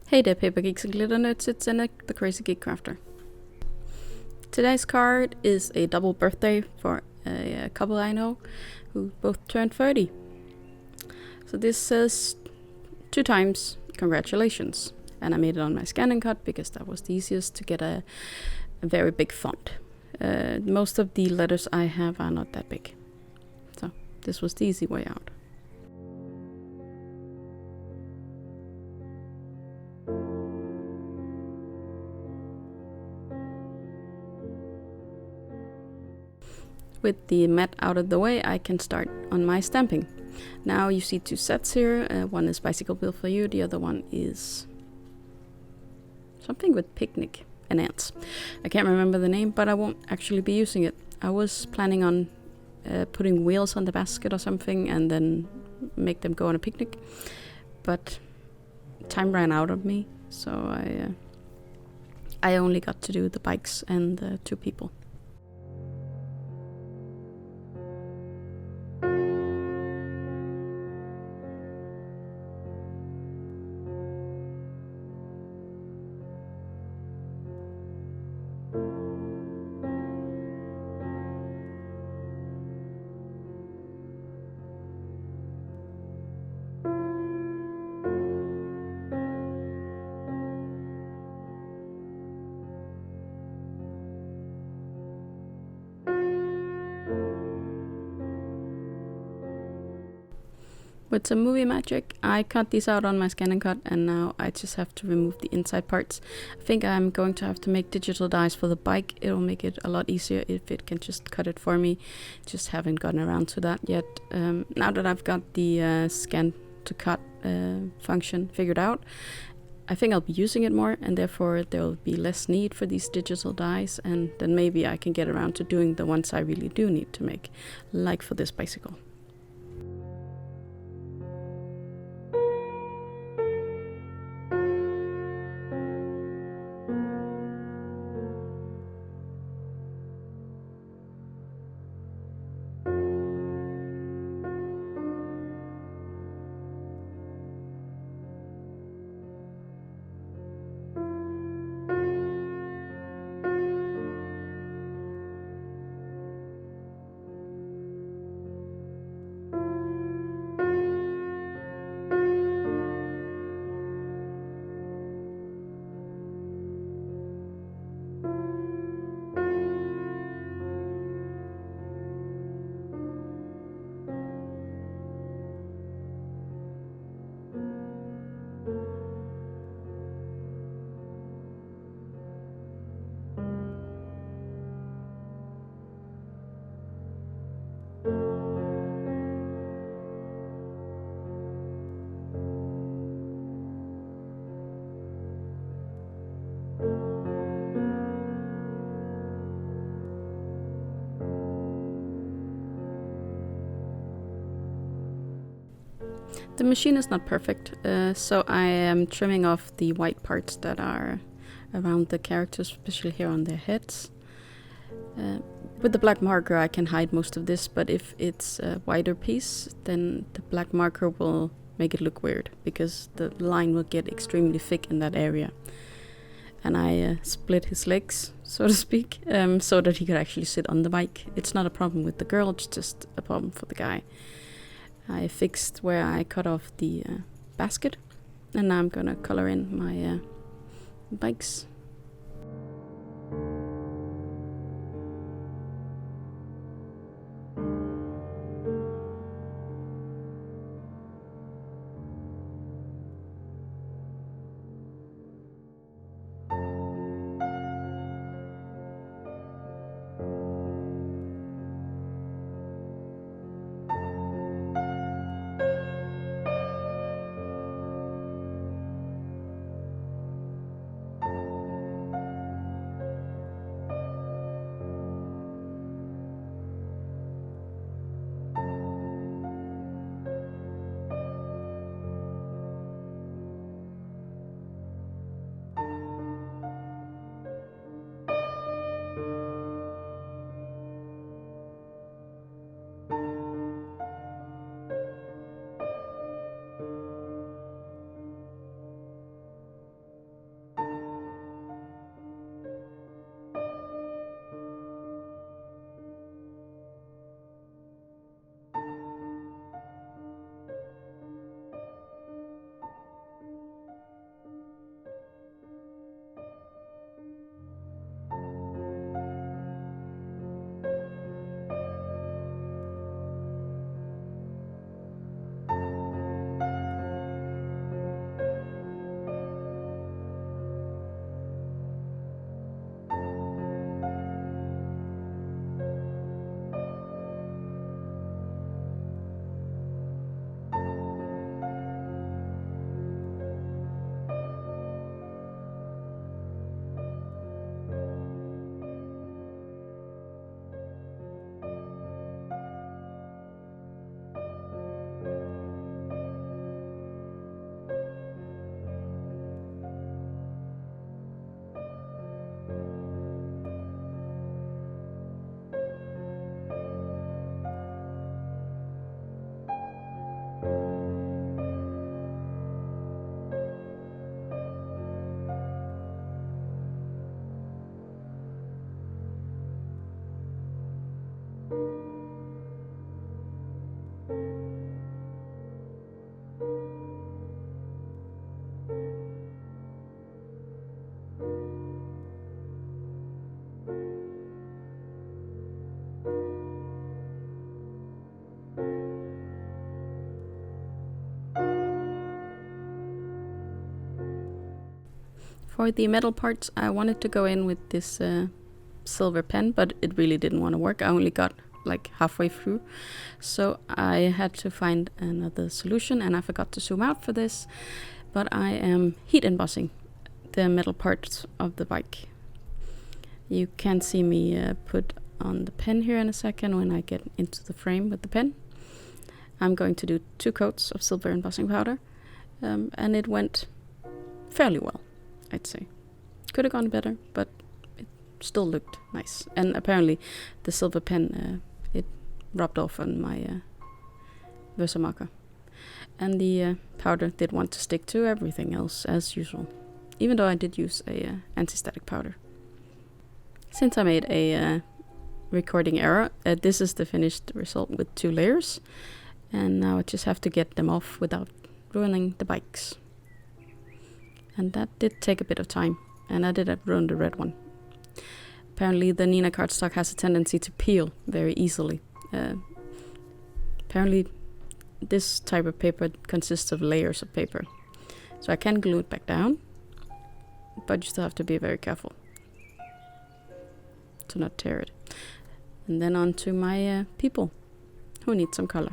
Hey there paper geeks and glitter nerds, it's Neenah, the crazy geek crafter. Today's card is a double birthday for a couple I know who both turned 30. So this says 2 times congratulations, and I made it on my ScanNCut because that was the easiest to get a very big font. Most of the letters I have are not that big, so this was the easy way out. With the mat out of the way, I can start on my stamping. Now you see 2 sets here. One is Bicycle Bill for You, the other one is something with picnic and ants. I can't remember the name, but I won't actually be using it. I was planning on putting wheels on the basket or something and then make them go on a picnic, but time ran out of me, so I only got to do the bikes and the 2 people. With some movie magic, I cut these out on my ScanNCut, and now I just have to remove the inside parts. I think I'm going to have to make digital dies for the bike. It'll make it a lot easier if it can just cut it for me. Just haven't gotten around to that yet. Now that I've got the scan to cut function figured out, I think I'll be using it more, and therefore there'll be less need for these digital dies, and then maybe I can get around to doing the ones I really do need to make, like for this bicycle. The machine is not perfect, so I am trimming off the white parts that are around the characters, especially here on their heads. With the black marker I can hide most of this, but if it's a wider piece, then the black marker will make it look weird, because the line will get extremely thick in that area. And I split his legs, so to speak, so that he could actually sit on the bike. It's not a problem with the girl, it's just a problem for the guy. I fixed where I cut off the basket, and now I'm gonna color in my bikes. For the metal parts, I wanted to go in with this silver pen, but it really didn't want to work. I only got like halfway through, so I had to find another solution, and I forgot to zoom out for this, but I am heat embossing the metal parts of the bike. You can see me put on the pen here in a second when I get into the frame with the pen. I'm going to do 2 coats of silver embossing powder, and it went fairly well, I'd say. Could have gone better, but it still looked nice. And apparently the silver pen, it rubbed off on my Versamarker. And the powder did want to stick to everything else as usual, even though I did use a anti-static powder. Since I made a recording error, this is the finished result with 2 layers, and now I just have to get them off without ruining the bikes. And that did take a bit of time, and I did ruin the red one. Apparently the Neenah cardstock has a tendency to peel very easily. Apparently this type of paper consists of layers of paper, so I can glue it back down, but you still have to be very careful to not tear it. And then on to my people who need some color.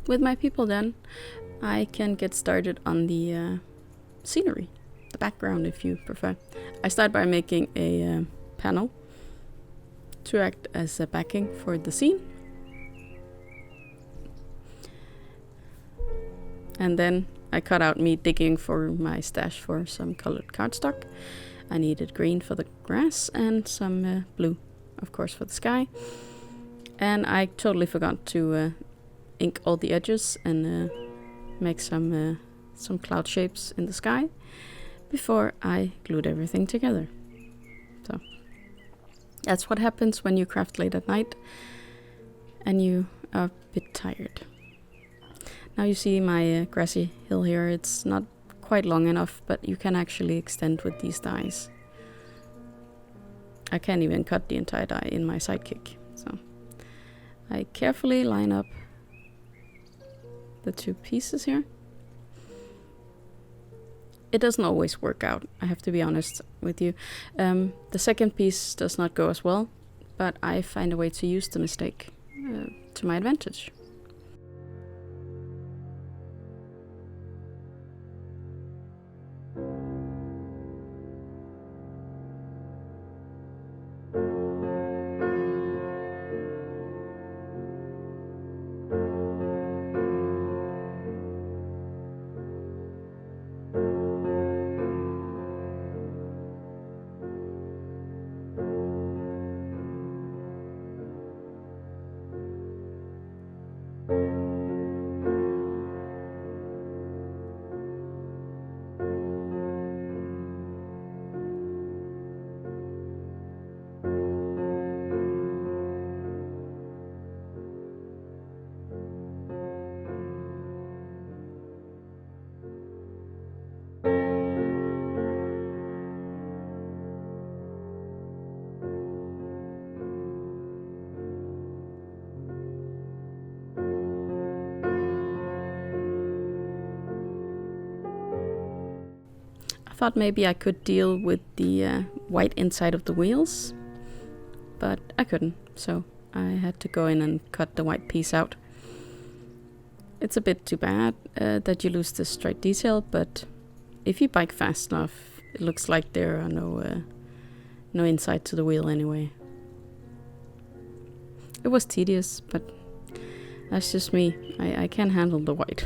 with my people then, I can get started on the scenery, the background if you prefer. I start by making a panel to act as a backing for the scene. And then I cut out me digging for my stash for some colored cardstock. I needed green for the grass and some blue, of course, for the sky. And I totally forgot to ink all the edges and make some cloud shapes in the sky before I glued everything together. So that's what happens when you craft late at night and you are a bit tired. Now you see my grassy hill here. It's not quite long enough, but you can actually extend with these dies. I can't even cut the entire die in my sidekick. So I carefully line up the two pieces here. It doesn't always work out, I have to be honest with you. The second piece does not go as well, but I find a way to use the mistake to my advantage. I thought maybe I could deal with the white inside of the wheels, but I couldn't, so I had to go in and cut the white piece out. It's a bit too bad that you lose this stripe detail, but if you bike fast enough, it looks like there are no inside to the wheel anyway. It was tedious, but that's just me. I can't handle the white.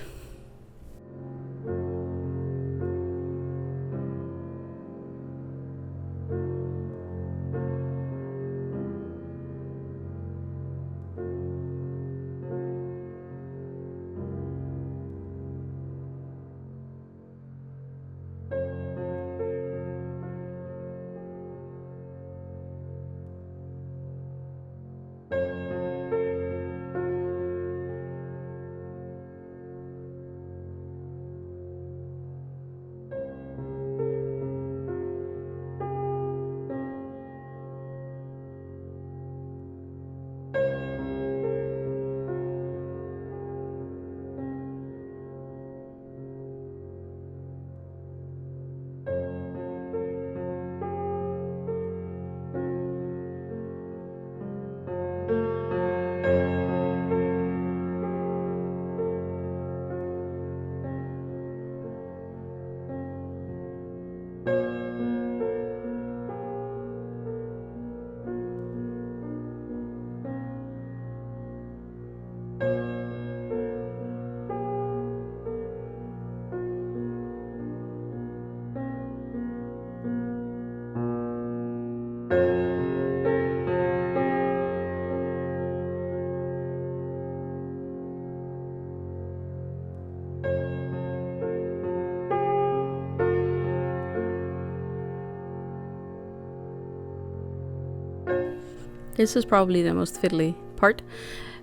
This is probably the most fiddly part,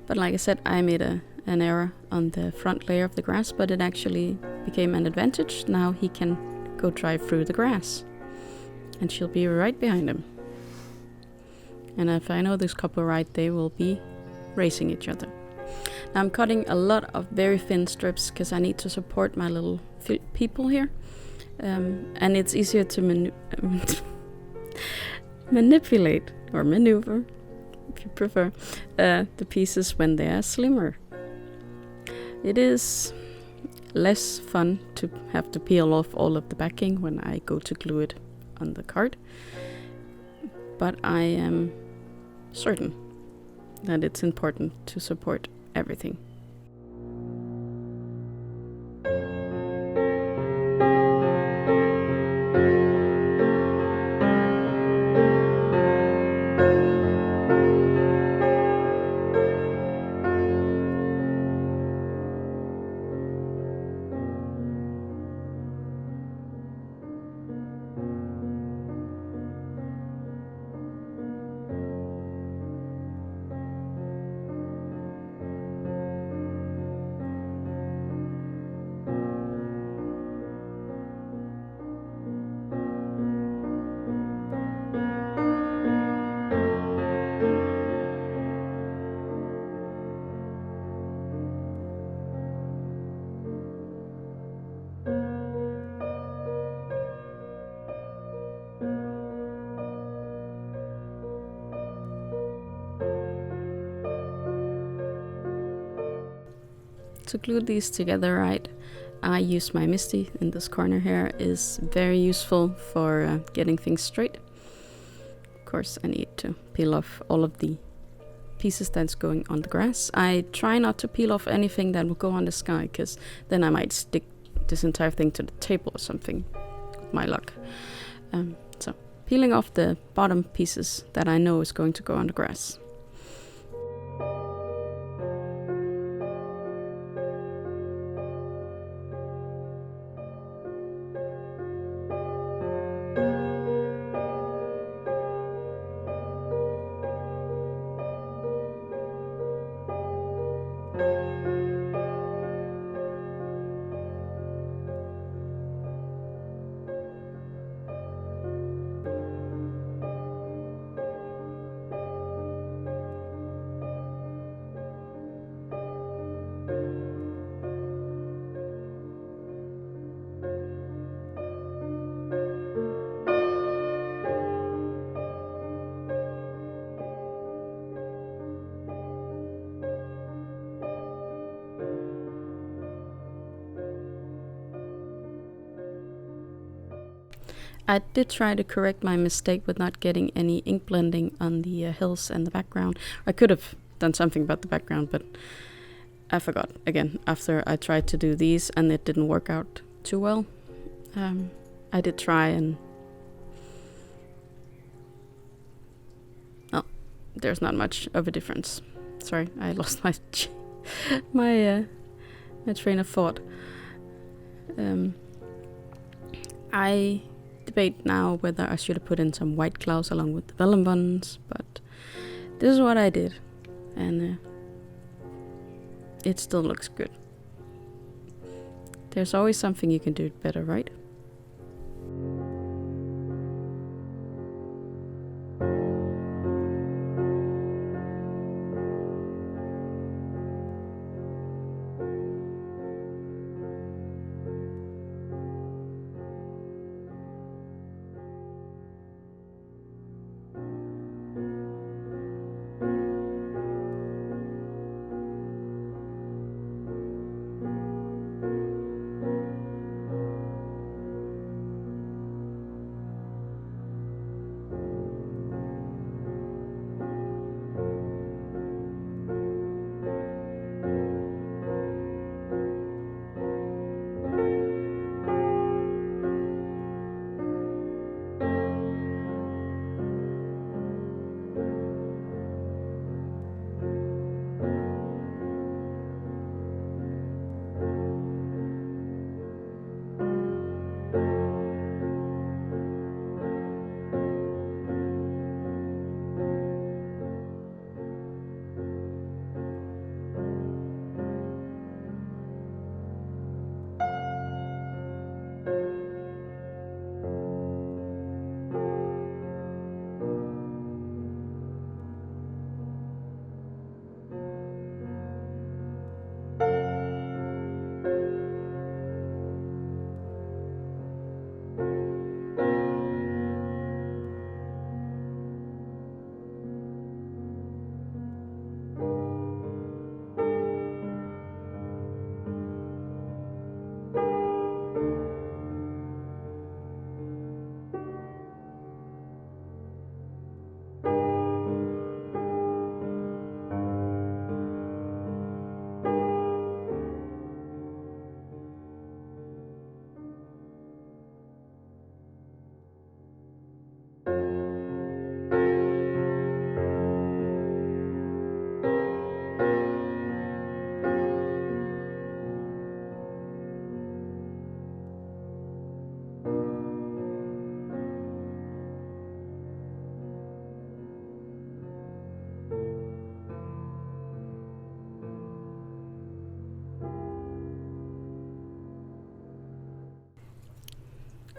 but like I said, I made an error on the front layer of the grass, but it actually became an advantage. Now he can go drive through the grass, and she'll be right behind him. And if I know this couple right, they will be racing each other. Now I'm cutting a lot of very thin strips because I need to support my little people here, and it's easier to manipulate or maneuver, if you prefer, the pieces when they are slimmer. It is less fun to have to peel off all of the backing when I go to glue it on the card, but I am certain that it's important to support everything. To glue these together right, I use my MISTI in this corner here. Is very useful for getting things straight. Of course, I need to peel off all of the pieces that's going on the grass. I try not to peel off anything that will go on the sky, because then I might stick this entire thing to the table or something, with my luck. So peeling off the bottom pieces that I know is going to go on the grass. I did try to correct my mistake with not getting any ink blending on the hills and the background. I could have done something about the background, but I forgot again after I tried to do these and it didn't work out too well. I did try and... oh, there's not much of a difference. Sorry, I lost my my train of thought. I debate now whether I should have put in some white clouds along with the vellum ones, but this is what I did, and it still looks good. There's always something you can do better, right?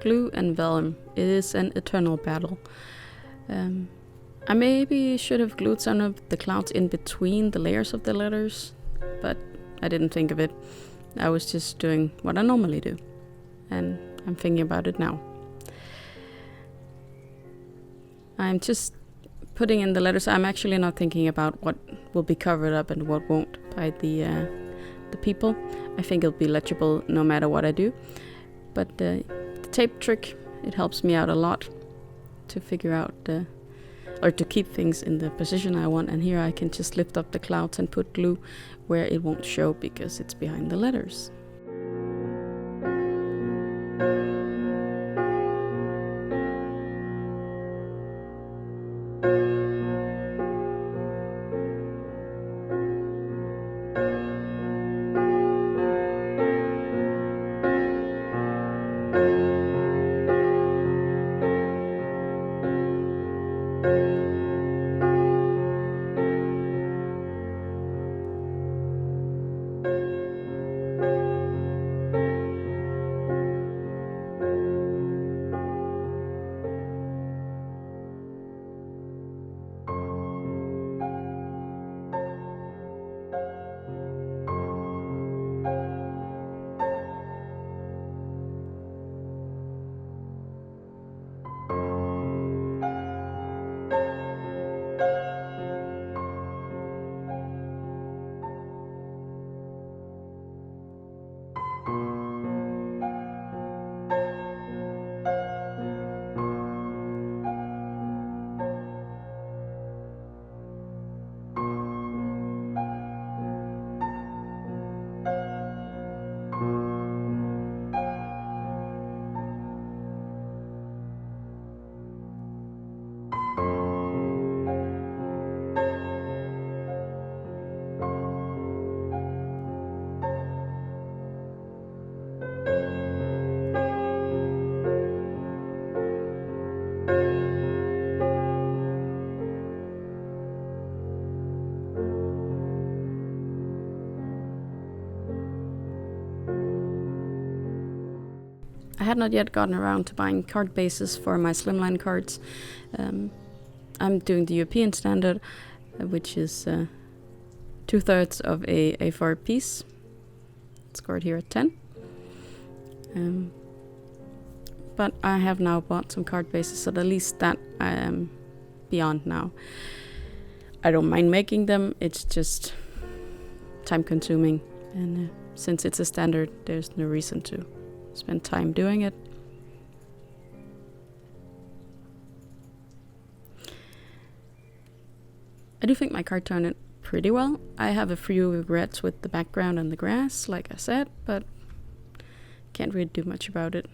glue and vellum. It is an eternal battle. I maybe should have glued some of the clouds in between the layers of the letters, but I didn't think of it. I was just doing what I normally do, and I'm thinking about it now. I'm just putting in the letters. I'm actually not thinking about what will be covered up and what won't by the people. I think it'll be legible no matter what I do. But the tape trick, it helps me out a lot to figure out or to keep things in the position I want. And here I can just lift up the clouds and put glue where it won't show because it's behind the letters. I had not yet gotten around to buying card bases for my slimline cards. I'm doing the European standard, which is 2/3 of a A4 piece. Scored here at 10. But I have now bought some card bases, so at least that I am beyond now. I don't mind making them, it's just time consuming, and since it's a standard, there's no reason to spend time doing it. I do think my card turned out pretty well. I have a few regrets with the background and the grass, like I said, but can't really do much about it,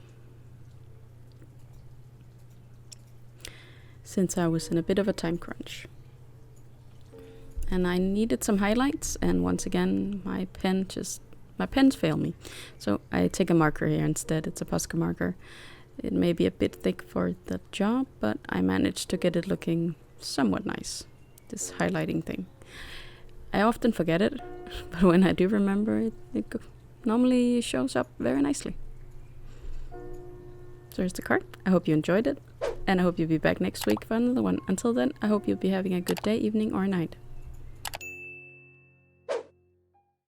since I was in a bit of a time crunch. And I needed some highlights, and once again my pens fail me. So I take a marker here instead. It's a Posca marker. It may be a bit thick for the job, but I managed to get it looking somewhat nice, this highlighting thing. I often forget it, but when I do remember it, it normally shows up very nicely. So here's the card. I hope you enjoyed it, and I hope you'll be back next week for another one. Until then, I hope you'll be having a good day, evening, or night.